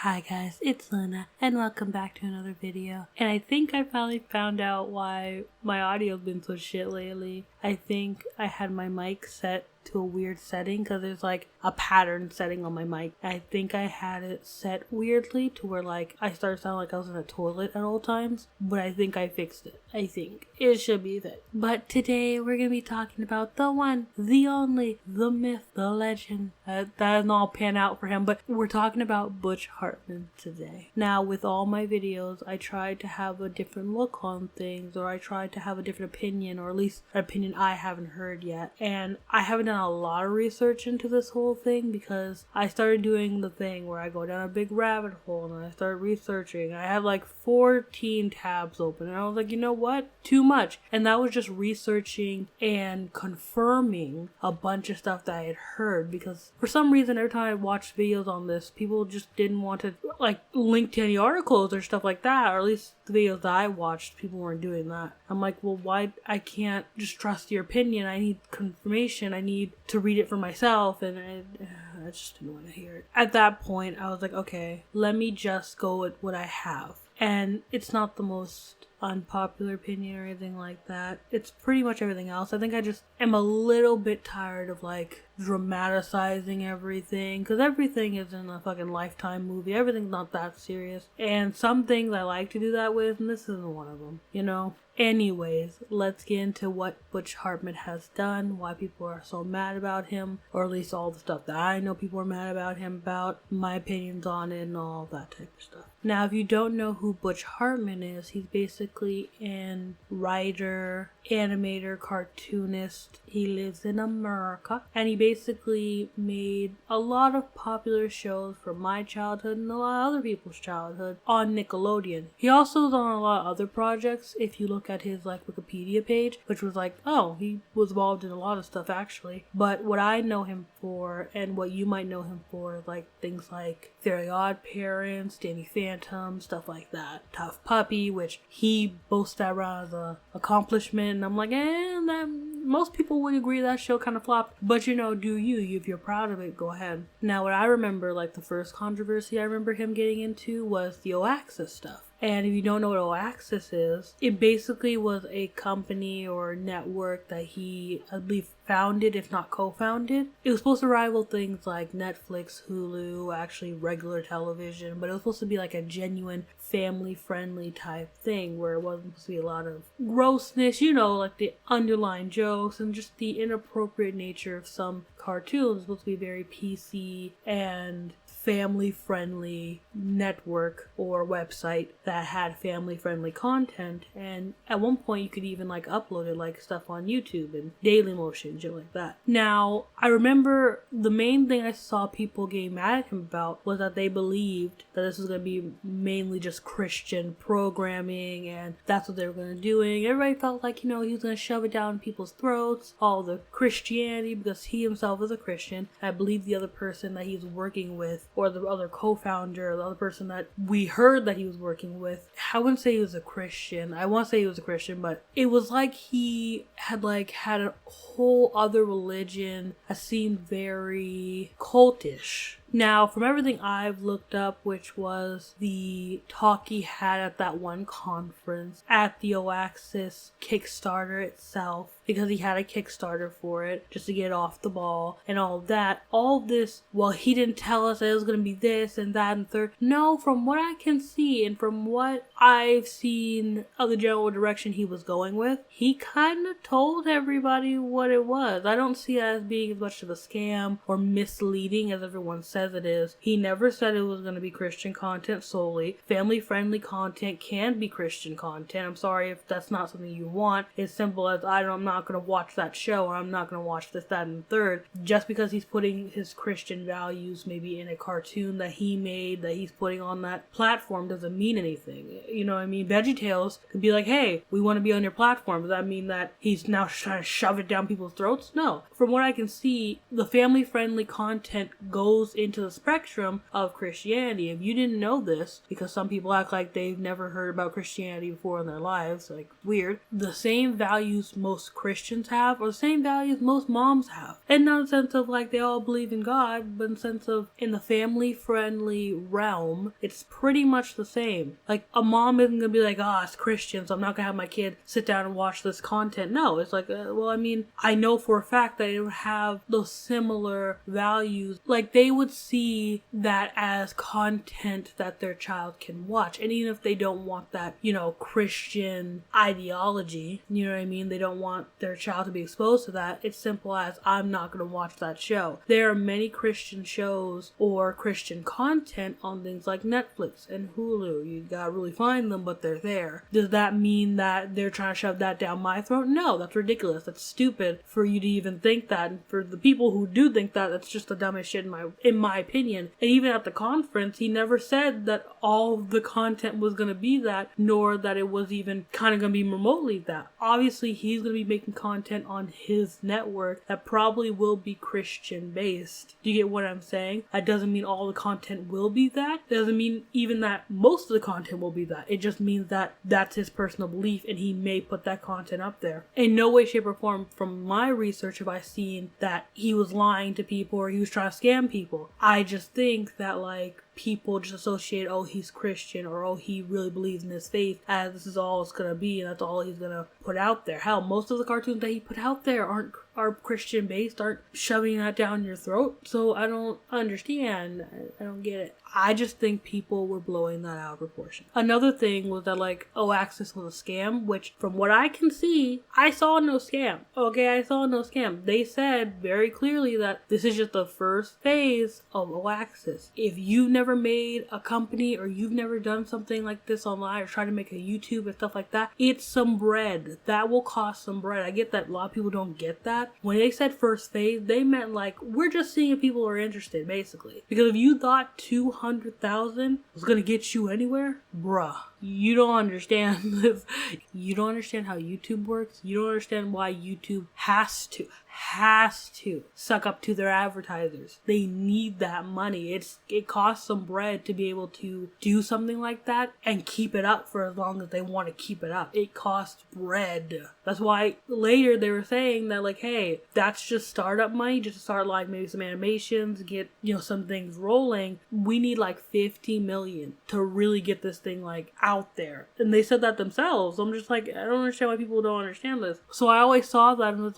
Hi guys, it's Luna, and welcome back to another video. And I think I finally found out why my audio's been so shit lately. I think I had my mic set to a weird setting because there's like a pattern setting on my mic. I think I had it set weirdly to where like I started sounding like I was in a toilet at all times, but I think I fixed it. I think it should be that. But today we're gonna be talking about the one, the only, the myth, the legend. That doesn't all pan out for him, but we're talking about Butch Hartman today. Now, with all my videos, I tried to have a different look on things, or I tried to have a different opinion, or at least an opinion I haven't heard yet. And I haven't done a lot of research into this whole thing because I started doing the thing where I go down a big rabbit hole and I start researching. I have like 14 tabs open and I was like, you know what? Too much. And that was just researching and confirming a bunch of stuff that I had heard, because for some reason every time I watched videos on this, people just didn't want to like link to any articles or stuff like that, or at least the videos that I watched, people weren't doing that. I'm like, well, why? I can't just trust your opinion. I need confirmation. I need to read it for myself, and I just didn't want to hear it. At that point, I was like, okay, let me just go with what I have. And it's not the most unpopular opinion or anything like that. It's pretty much everything else. I think I just am a little bit tired of like dramatizing everything, because everything is in a fucking Lifetime movie. Everything's not that serious, and some things I like to do that with, and this isn't one of them, you know? Anyways, let's get into what Butch Hartman has done, why people are so mad about him, or at least all the stuff that I know people are mad about him about, my opinions on it, and all that type of stuff. Now, if you don't know who Butch Hartman is, he's basically an writer, animator, cartoonist. He lives in America, and he basically made a lot of popular shows from my childhood and a lot of other people's childhood on Nickelodeon. He also was on a lot of other projects. If you look at his like Wikipedia page, which was like, oh, he was involved in a lot of stuff actually. But what I know him for, and what you might know him for, like things like Very Odd Parents, Danny Phantom, stuff like that. Tough Puppy, which he boasts that around as a accomplishment, and I'm like, most people would agree that show kind of flopped, but you know, do you? If you're proud of it, go ahead. Now, what I remember, like the first controversy I remember him getting into was the O-Axis stuff. And if you don't know what O-Axis is, it basically was a company or network that he, I believe, founded, if not co-founded. It was supposed to rival things like Netflix, Hulu, actually regular television, but it was supposed to be like a genuine family-friendly type thing where it wasn't supposed to be a lot of grossness, you know, like the underlying jokes and just the inappropriate nature of some cartoons. It was supposed to be very PC and family-friendly network or website that had family-friendly content, and at one point you could even like upload it like stuff on YouTube and Dailymotion, shit like that. Now, I remember the main thing I saw people getting mad at him about was that they believed that this was going to be mainly just Christian programming, and that's what they were going to do. And everybody felt like, you know, he was going to shove it down people's throats, all the Christianity, because he himself is a Christian. I believe the other person that he's working with, or the other co-founder, or the other person that we heard that he was working with, I wouldn't say he was a Christian. I won't say he was a Christian, but it was like he had a whole other religion that seemed very cultish. Now, from everything I've looked up, which was the talk he had at that one conference, at the O-Axis Kickstarter itself, because he had a Kickstarter for it, just to get off the ball, and all of this, well, he didn't tell us that it was going to be this and that and third. No, from what I can see, and from what I've seen of the general direction he was going with, he kind of told everybody what it was. I don't see it as being as much of a scam or misleading as everyone says it is. He never said it was going to be Christian content solely. Family-friendly content can be Christian content. I'm sorry if that's not something you want. It's simple as I'm not going to watch that show, or I'm not going to watch this, that, and the third. Just because he's putting his Christian values maybe in a cartoon that he made, that he's putting on that platform, doesn't mean anything. You know what I mean? VeggieTales could be like, hey, we want to be on your platform. Does that mean that he's now trying to shove it down people's throats? No. From what I can see, the family-friendly content goes in into the spectrum of Christianity. If you didn't know this, because some people act like they've never heard about Christianity before in their lives, like weird, the same values most Christians have are the same values most moms have. And not in the sense of like they all believe in God, but in the sense of in the family friendly realm, it's pretty much the same. Like a mom isn't gonna be like, it's Christian, so I'm not gonna have my kid sit down and watch this content. No, it's like, I know for a fact that it would have those similar values. Like they would see that as content that their child can watch. And even if they don't want that, Christian ideology, you know what I mean? They don't want their child to be exposed to that. It's simple as, I'm not going to watch that show. There are many Christian shows or Christian content on things like Netflix and Hulu. You gotta really find them, but they're there. Does that mean that they're trying to shove that down my throat? No, that's ridiculous. That's stupid for you to even think that. And for the people who do think that, that's just the dumbest shit in my opinion. And even at the conference, he never said that all of the content was going to be that, nor that it was even kind of going to be remotely that. Obviously, he's going to be making content on his network that probably will be Christian based. Do you get what I'm saying? That doesn't mean all the content will be that. It doesn't mean even that most of the content will be that. It just means that that's his personal belief and he may put that content up there. In no way, shape, or form from my research have I seen that he was lying to people or he was trying to scam people. I just think that like people just associate, he's Christian, or he really believes in his faith, as this is all it's gonna be and that's all he's gonna put out there. Hell, most of the cartoons that he put out there are Christian based, aren't shoving that down your throat. So I don't understand. I don't get it. I just think people were blowing that out of proportion. Another thing was that Access was a scam, which from what I can see, I saw no scam. Okay, I saw no scam. They said very clearly that this is just the first phase of Access. If you've never made a company or you've never done something like this online or tried to make a YouTube and stuff like that, it's some bread. That will cost some bread. I get that a lot of people don't get that. When they said first phase, they meant we're just seeing if people are interested, basically. Because if you thought 200,000 was gonna get you anywhere, bruh, you don't understand this. You don't understand how YouTube works. You don't understand why YouTube has to suck up to their advertisers. They need that money. It costs some bread to be able to do something like that and keep it up for as long as they want to keep it up. It costs bread. That's why later they were saying that hey, that's just startup money, just to start maybe some animations, get some things rolling. We need 50 million to really get this thing out there. And they said that themselves. I'm just I don't understand why people don't understand this. So I always saw that and was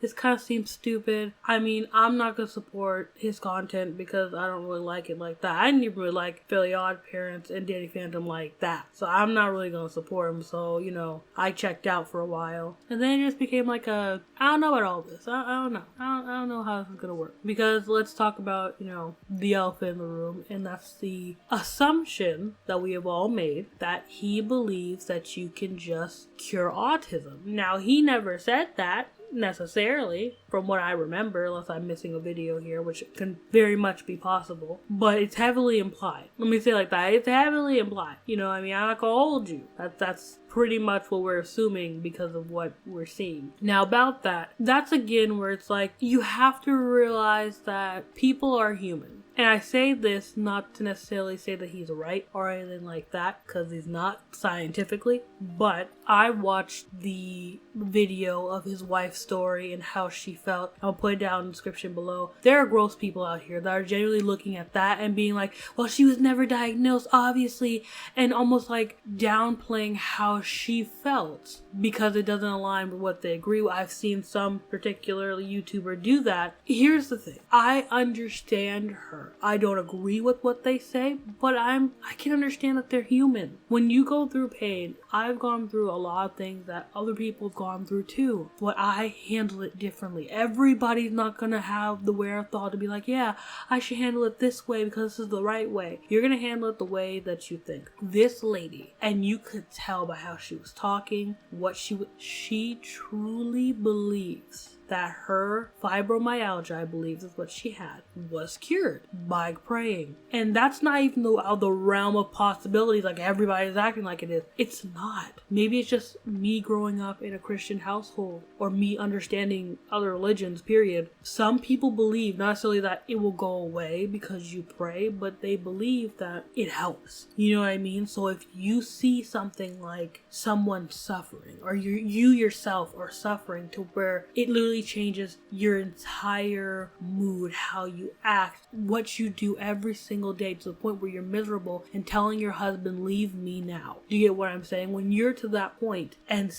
this kind of seems stupid. I mean, I'm not gonna support his content because I don't really like it like that. I didn't even really like Fairly Odd Parents and Danny Phantom like that. So I'm not really gonna support him. So, I checked out for a while. And then it just became I don't know about all this. I don't know. I don't know how this is gonna work. Because let's talk about, the elephant in the room. And that's the assumption that we have all made that he believes that you can just cure autism. Now, he never said that necessarily, from what I remember, unless I'm missing a video here, which can very much be possible, but it's heavily implied. Let me say it like that. It's heavily implied. I'm not gonna hold you. That's pretty much what we're assuming because of what we're seeing. Now about that's again where it's you have to realize that people are human. And I say this not to necessarily say that he's right or anything like that, because he's not scientifically, but I watched the video of his wife's story and how she felt. I'll put it down in the description below. There are gross people out here that are genuinely looking at that and being well, she was never diagnosed, obviously, and almost downplaying how she felt because it doesn't align with what they agree with. I've seen some particular YouTuber do that. Here's the thing. I understand her. I don't agree with what they say, but I can understand that they're human. When you go through pain, I've gone through a lot of things that other people have gone through too, but I handle it differently. Everybody's not gonna have the wherewithal to be yeah, I should handle it this way because this is the right way. You're gonna handle it the way that you think. This lady, and you could tell by how she was talking, what she truly believes that her fibromyalgia, I believe is what she had, was cured by praying. And that's not even out of the realm of possibilities, like everybody's acting like it is. It's not. Maybe it's just me growing up in a Christian household, or me understanding other religions, period. Some people believe not necessarily that it will go away because you pray, but they believe that it helps. You know what I mean? So if you see something like someone suffering, or you yourself are suffering to where it literally changes your entire mood, how you act, what you do every single day, to the point where you're miserable and telling your husband, leave me now. Do you get what I'm saying? When you're to that point and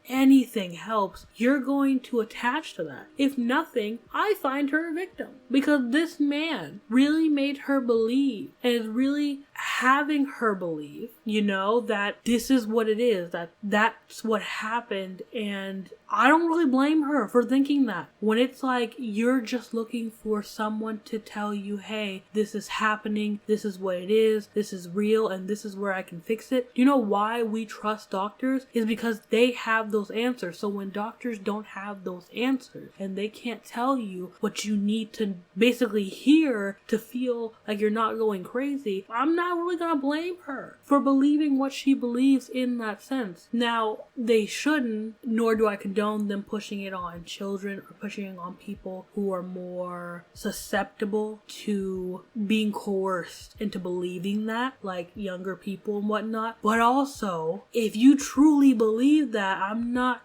anything helps, you're going to attach to that. If nothing, I find her a victim, because this man really made her believe, and is really having her believe, that this is what it is, that's what happened. And I don't really blame her for thinking that. When it's like you're just looking for someone to tell you, hey, this is happening, this is what it is, this is real, and this is where I can fix it. You know why we trust doctors? Is because they have those answers. So when doctors don't have those answers, and they can't tell you what you need to basically hear to feel like you're not going crazy, I'm not really gonna blame her for believing what she believes in that sense. Now, they shouldn't, nor do I condone them pushing it on children or pushing it on people who are more susceptible to being coerced into believing that, like younger people and whatnot. But also, if you truly believe that, it's not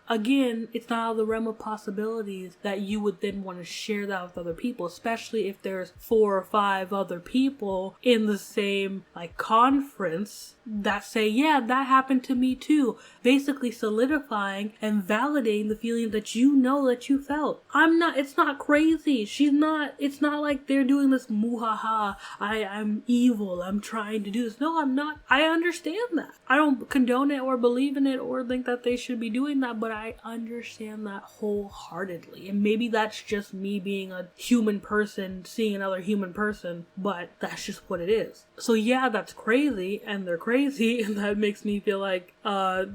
out of the realm of possibilities that you would then want to share that with other people, especially if there's 4 or 5 other people in the same conference that say, yeah, that happened to me too, basically solidifying and validating the feeling that that you felt. It's not crazy. It's not like they're doing this muhaha, I'm evil, I'm trying to do this. No, I'm not. I understand that. I don't condone it or believe in it or think that they should be doing that, but I understand that wholeheartedly. And maybe that's just me being a human person seeing another human person, but that's just what it is. So yeah, that's crazy, and they're crazy, and that makes me feel like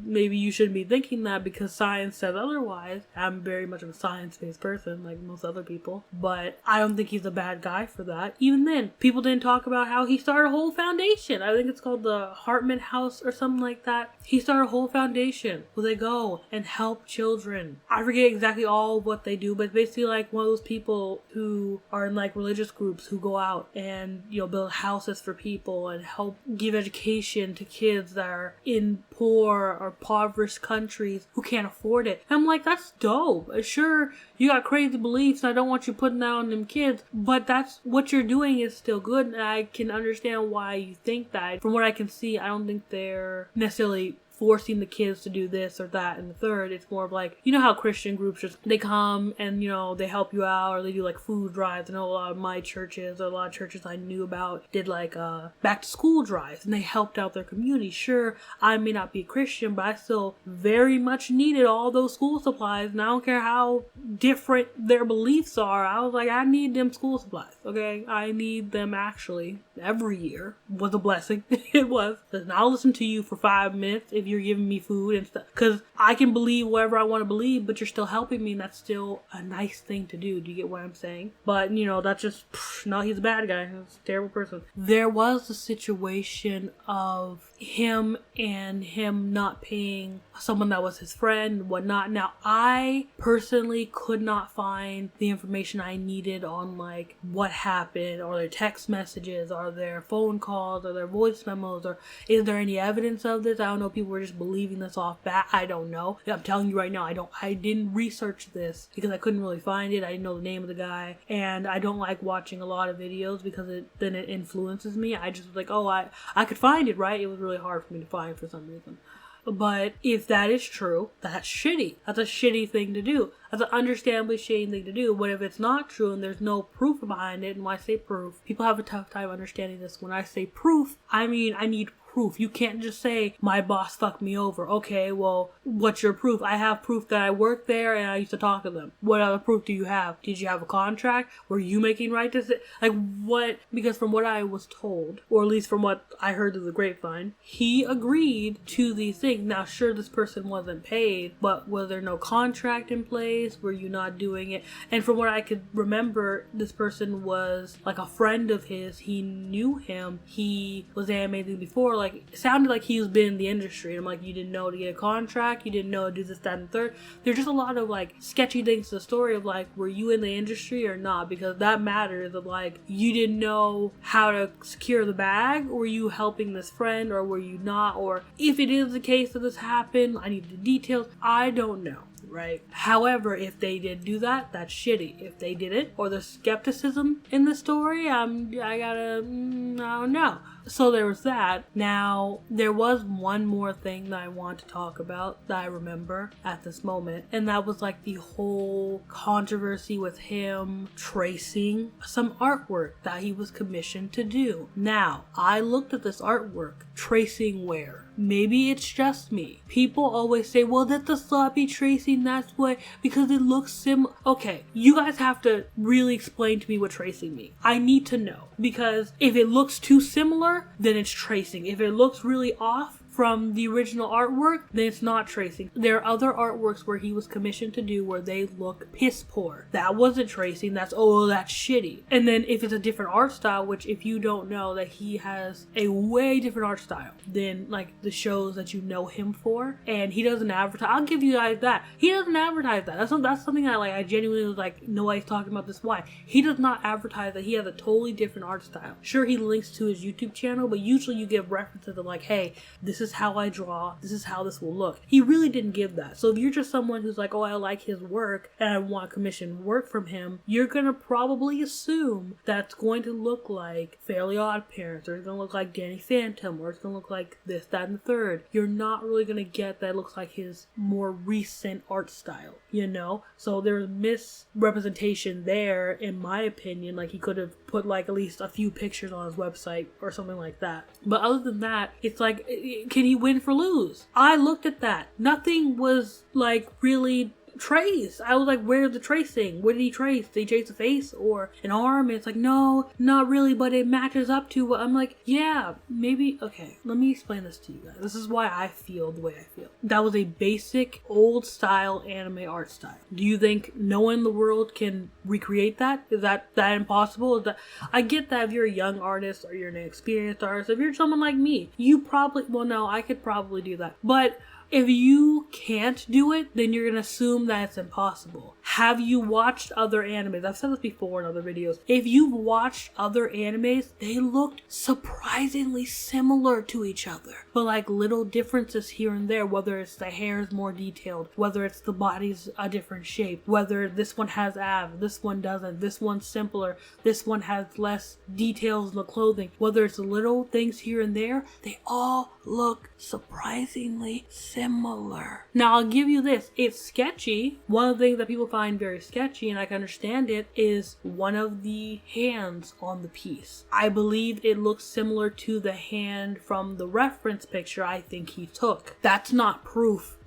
maybe you shouldn't be thinking that because science says otherwise. I'm very much of a science-based person, like most other people, but I don't think he's a bad guy for that. Even then, people didn't talk about how he started a whole foundation. I think it's called the Hartman House or something like that. He started a whole foundation where they go and help children. I forget exactly all what they do, but basically like one of those people who are in religious groups who go out and build houses for people and help give education to kids that are in poor or impoverished countries who can't afford it. I'm like, that's dope. Sure, you got crazy beliefs, and I don't want you putting that on them kids, but that's what you're doing is still good, and I can understand why you think that. From what I can see, I don't think they're necessarily forcing the kids to do this or that and the third. It's more of how Christian groups they come and they help you out, or they do food drives. I know a lot of my churches, or a lot of churches I knew about, did back to school drives, and they helped out their community. Sure, I may not be a Christian, but I still very much needed all those school supplies, and I don't care how different their beliefs are. I was like, I need them school supplies, okay? I need them actually every year. Was a blessing. It was. Listen, I'll listen to you for 5 minutes if you're giving me food and stuff, because I can believe whatever I want to believe, but you're still helping me, and that's still a nice thing to do. Do you get what I'm saying? But that's just no, he's a bad guy. He's a terrible person. There was a situation of him not paying someone that was his friend and whatnot. Now, I personally could not find the information I needed on what happened, or their text messages, or their phone calls, or their voice memos, or is there any evidence of this? I don't know. People were just believing this off bat. I don't know. I'm telling you right now, I didn't research this because I couldn't really find it. I didn't know the name of the guy, and I don't like watching a lot of videos because then it influences me. I just was like, oh, I could find it, right? It was really hard for me to find for some reason. But if that is true, that's shitty. That's a shitty thing to do. That's an understandably shitty thing to do. But if it's not true and there's no proof behind it, and when I say proof, people have a tough time understanding this. When I say proof, I mean I need proof proof. You can't just say, my boss fucked me over. Okay, well, what's your proof? I have proof that I worked there and I used to talk to them. What other proof do you have? Did you have a contract? Were you making right decisions? Like, what? Because from what I was told, or at least from what I heard through the grapevine, he agreed to these things. Now, sure, this person wasn't paid, but was there no contract in place? Were you not doing it? And from what I could remember, this person was like a friend of his. He knew him. He was animating before. Like, it sounded like he's been in the industry. I'm like, you didn't know to get a contract? You didn't know to do this, that, and third? There's just a lot of like sketchy things to the story of like, were you in the industry or not? Because that matters of like, you didn't know how to secure the bag, or were you helping this friend, or were you not? Or if it is the case that this happened, I need the details. I don't know. Right. However, if they did do that, that's shitty. If they didn't, or the skepticism in the story, I don't know. So there was that. Now, there was one more thing that I want to talk about that I remember at this moment, and that was like the whole controversy with him tracing some artwork that he was commissioned to do. Now, I looked at this artwork. Tracing where? Maybe it's just me. People always say, well, that's a sloppy tracing, that's why, because it looks similar. Okay, you guys have to really explain to me what tracing means. I need to know, because if it looks too similar, then it's tracing. If it looks really off from the original artwork, then it's not tracing. There are other artworks where he was commissioned to do where they look piss poor. That wasn't tracing. That's shitty. And then if it's a different art style, which if you don't know that he has a way different art style than like the shows that you know him for, and he doesn't advertise. I'll give you guys that. He doesn't advertise that. That's something that like I genuinely was like, nobody's talking about this. Why? He does not advertise that he has a totally different art style. Sure, he links to his YouTube channel, but usually you give references of like, hey, this is how I draw, this is how this will look. He really didn't give that. So if you're just someone who's like, oh, I like his work and I want commissioned work from him, you're gonna probably assume that's going to look like Fairly Odd Parents, or it's gonna look like Danny Phantom, or it's gonna look like this, that, and the third. You're not really gonna get that it looks like his more recent art style, you know? So there's misrepresentation there, in my opinion. Like, he could have put like at least a few pictures on his website or something like that. But other than that, it's like, can he win for lose? I looked at that. Nothing was like really trace. I was like, where's the tracing? What did he trace? Did he trace a face or an arm? And it's like, no, not really, but it matches up to what I'm like, yeah, maybe. Okay, let me explain this to you guys. This is why I feel the way I feel. That was a basic old style anime art style. Do you think no one in the world can recreate that? Is that impossible? Is that, I get that if you're a young artist or you're an experienced artist, if you're someone like me, you probably, well, no, I could probably do that. But if you can't do it, then you're going to assume that it's impossible. Have you watched other animes? I've said this before in other videos. If you've watched other animes, they looked surprisingly similar to each other. But like little differences here and there, whether it's the hair is more detailed, whether it's the body's a different shape, whether this one has abs, this one doesn't, this one's simpler, this one has less details in the clothing, whether it's little things here and there, they all look surprisingly similar. Now, I'll give you this. It's sketchy. One of the things that people find very sketchy, and I can understand it, is one of the hands on the piece. I believe it looks similar to the hand from the reference picture I think he took. That's not proof.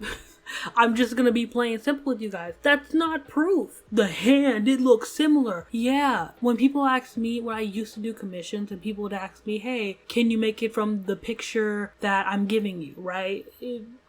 I'm just gonna be plain simple with you guys. That's not proof. The hand, it looks similar. Yeah. When people ask me, when I used to do commissions, and people would ask me, hey, can you make it from the picture that I'm giving you, right?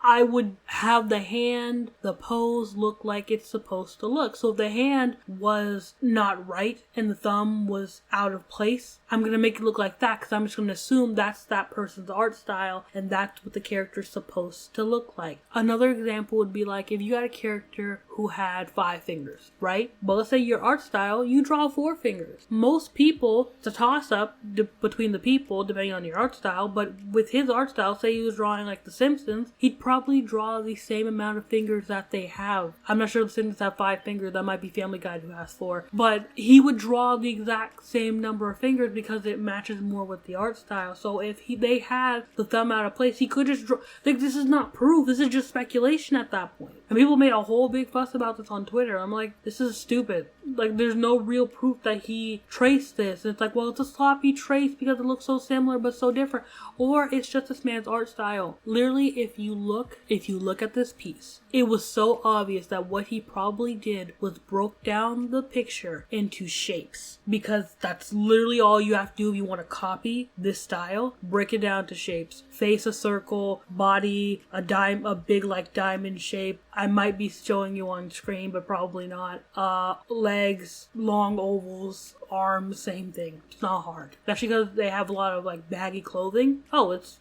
I would have the hand, the pose look like it's supposed to look. So if the hand was not right and the thumb was out of place, I'm going to make it look like that because I'm just going to assume that's that person's art style and that's what the character's supposed to look like. Another example would be like if you had a character who had 5 fingers, right? But let's say your art style, you draw 4 fingers. Most people, it's a toss-up between the people depending on your art style, but with his art style, say he was drawing like The Simpsons, he'd probably probably draw the same amount of fingers that they have. I'm not sure if the Simpsons have 5 fingers. That might be Family Guy who has 4. But he would draw the exact same number of fingers because it matches more with the art style. So if they had the thumb out of place, he could just draw. Like, this is not proof. This is just speculation at that point. And people made a whole big fuss about this on Twitter. I'm like, this is stupid. Like, there's no real proof that he traced this. And it's like, well, it's a sloppy trace because it looks so similar but so different. Or it's just this man's art style. Literally, if you look at this piece, it was so obvious that what he probably did was broke down the picture into shapes. Because that's literally all you have to do if you want to copy this style. Break it down to shapes. Face a circle, body, a big like diamond shape. I might be showing you on screen, but probably not. Legs, long ovals, arms, same thing. It's not hard. Especially because they have a lot of like baggy clothing.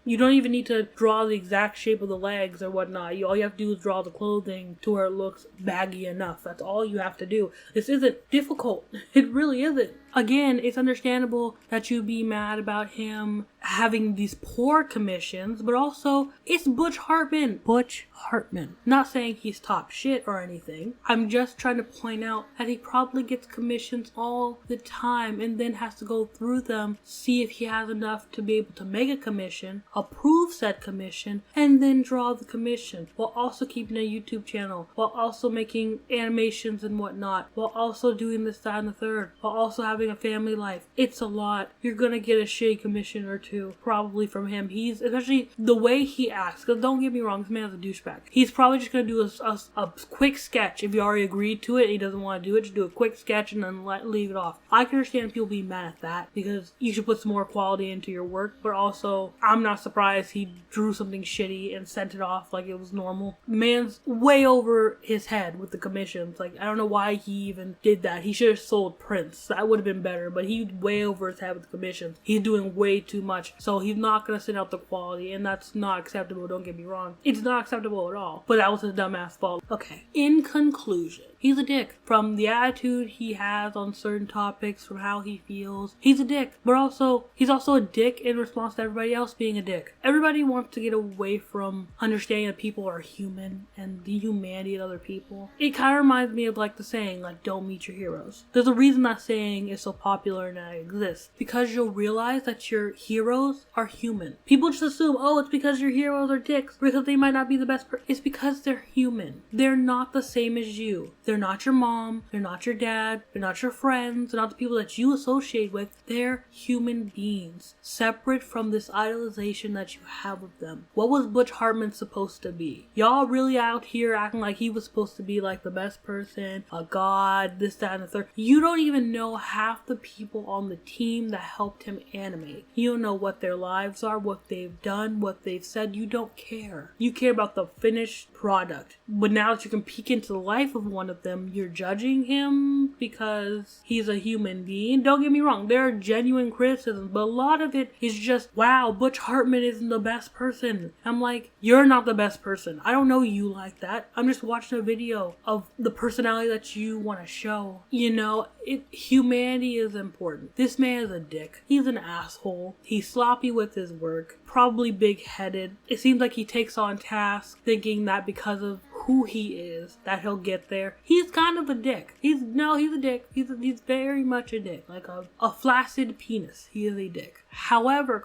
You don't even need to draw the exact shape of the legs or whatnot. All you have to do is draw the clothing to where it looks baggy enough. That's all you have to do. This isn't difficult. It really isn't. Again, it's understandable that you'd be mad about him having these poor commissions, but also, it's Butch Hartman. Butch Hartman. Not saying he's top shit or anything. I'm just trying to point out that he probably gets commissions all the time and then has to go through them, see if he has enough to be able to make a commission, approve said commission, and then draw the commission, while also keeping a YouTube channel, while also making animations and whatnot, while also doing this, that, and the third, while also having a family life. It's a lot. You're gonna get a shitty commission or two, probably from him. He's, especially the way he acts, because don't get me wrong, this man's a douchebag. He's probably just gonna do a quick sketch. If he already agreed to it, he doesn't want to do it, just do a quick sketch and then leave it off. I can understand people being mad at that, because you should put some more quality into your work, but also, I'm not surprised he drew something shitty and sent it off like it was normal. Man's way over his head with the commissions. Like, I don't know why he even did that. He should have sold prints. That would have been better, but he's way over his head with the commissions. He's doing way too much, so he's not gonna send out the quality, and that's not acceptable. Don't get me wrong, it's not acceptable at all, but that was his dumbass fault. Okay, in conclusion, he's a dick. From the attitude he has on certain topics, from how he feels, he's a dick. But also, he's also a dick in response to everybody else being a dick. Everybody wants to get away from understanding that people are human and the humanity of other people. It kind of reminds me of like the saying, like, don't meet your heroes. There's a reason that saying is so popular and that exists. Because you'll realize that your heroes are human. People just assume, oh, it's because your heroes are dicks, because they might not be the best person. It's because they're human. They're not the same as you. They're not your mom. They're not your dad. They're not your friends. They're not the people that you associate with. They're human beings, separate from this idolization that you have of them. What was Butch Hartman supposed to be? Y'all really out here acting like he was supposed to be like the best person, a god, this, that, and the third. You don't even know half the people on the team that helped him animate. You don't know what their lives are, what they've done, what they've said. You don't care. You care about the finished product. But now that you can peek into the life of one of them, you're judging him because he's a human being. Don't get me wrong, there are genuine criticisms, but a lot of it is just, wow, Butch Hartman isn't the best person. I'm like, you're not the best person. I don't know you like that. I'm just watching a video of the personality that you want to show. You know, humanity is important. This man is a dick. He's an asshole. He's sloppy with his work. Probably big-headed. It seems like he takes on tasks thinking that because of who he is, that he'll get there. He's kind of a dick. He's a dick. He's very much a dick. Like a flaccid penis. He is a dick. However,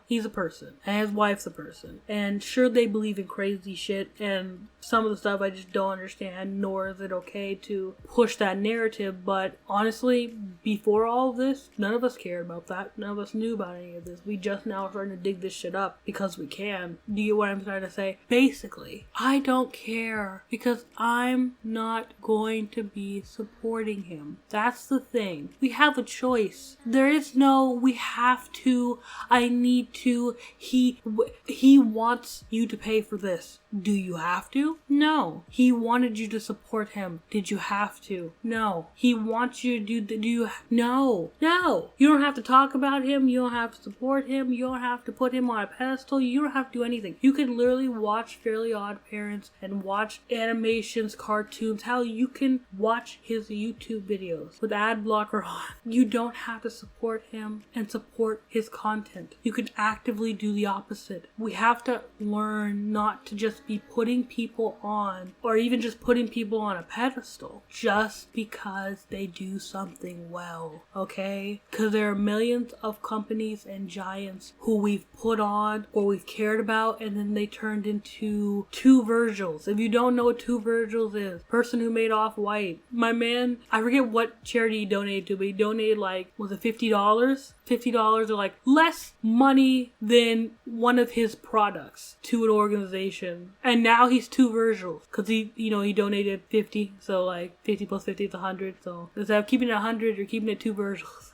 he's a person. And his wife's a person. And sure, they believe in crazy shit, and some of the stuff I just don't understand, nor is it okay to push that narrative. But honestly, before all of this, none of us cared about that. None of us knew about any of this. We just now are starting to dig this shit up because we can. Do you get what I'm trying to say? Basically, I don't care because I'm not going to be supporting him. That's the thing. We have a choice. There is no, we have to, I need to, he wants you to pay for this. Do you have to? No. He wanted you to support him. Did you have to? No. He wants you to no. You don't have to talk about him. You don't have to support him. You don't have to put him on a pedestal. You don't have to do anything. You can literally watch Fairly Odd Parents and watch animations, cartoons. Hell, you can watch his YouTube videos with ad blocker on. You don't have to support him and support his his content. You can actively do the opposite. We have to learn not to just be putting people on, or even just putting people on a pedestal just because they do something well, okay? Because there are millions of companies and giants who we've put on or we've cared about, and then they turned into two Virgils. If you don't know what two Virgils is, person who made Off-White. My man, I forget what charity he donated to, but he donated like, was it $50? $50 or like less money than one of his products to an organization. And now he's two Virgils because he donated 50. So like 50 plus 50 is 100. So instead of keeping it 100, you're keeping it two Virgils.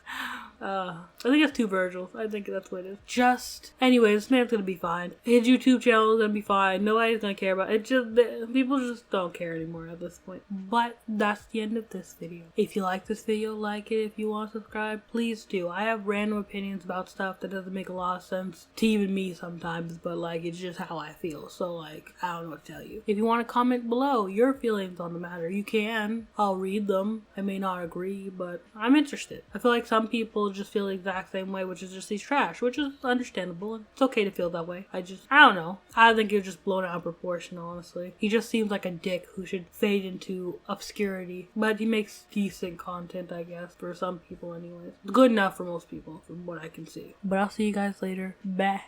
I think it's two Virgils. I think that's what it is. Anyways, this man's gonna be fine. His YouTube channel is gonna be fine. Nobody's gonna care about it. People just don't care anymore at this point. But that's the end of this video. If you like this video, like it. If you want to subscribe, please do. I have random opinions about stuff that doesn't make a lot of sense to even me sometimes, but like, it's just how I feel. So like, I don't know what to tell you. If you want to comment below your feelings on the matter, you can. I'll read them. I may not agree, but I'm interested. I feel like some people just feel the exact same way, which is just he's trash, which is understandable. It's okay to feel that way. I don't know. I think you're just blown out of proportion, honestly. He just seems like a dick who should fade into obscurity, but he makes decent content, I guess, for some people anyways. Good enough for most people, from what I can see. But I'll see you guys later. Bye.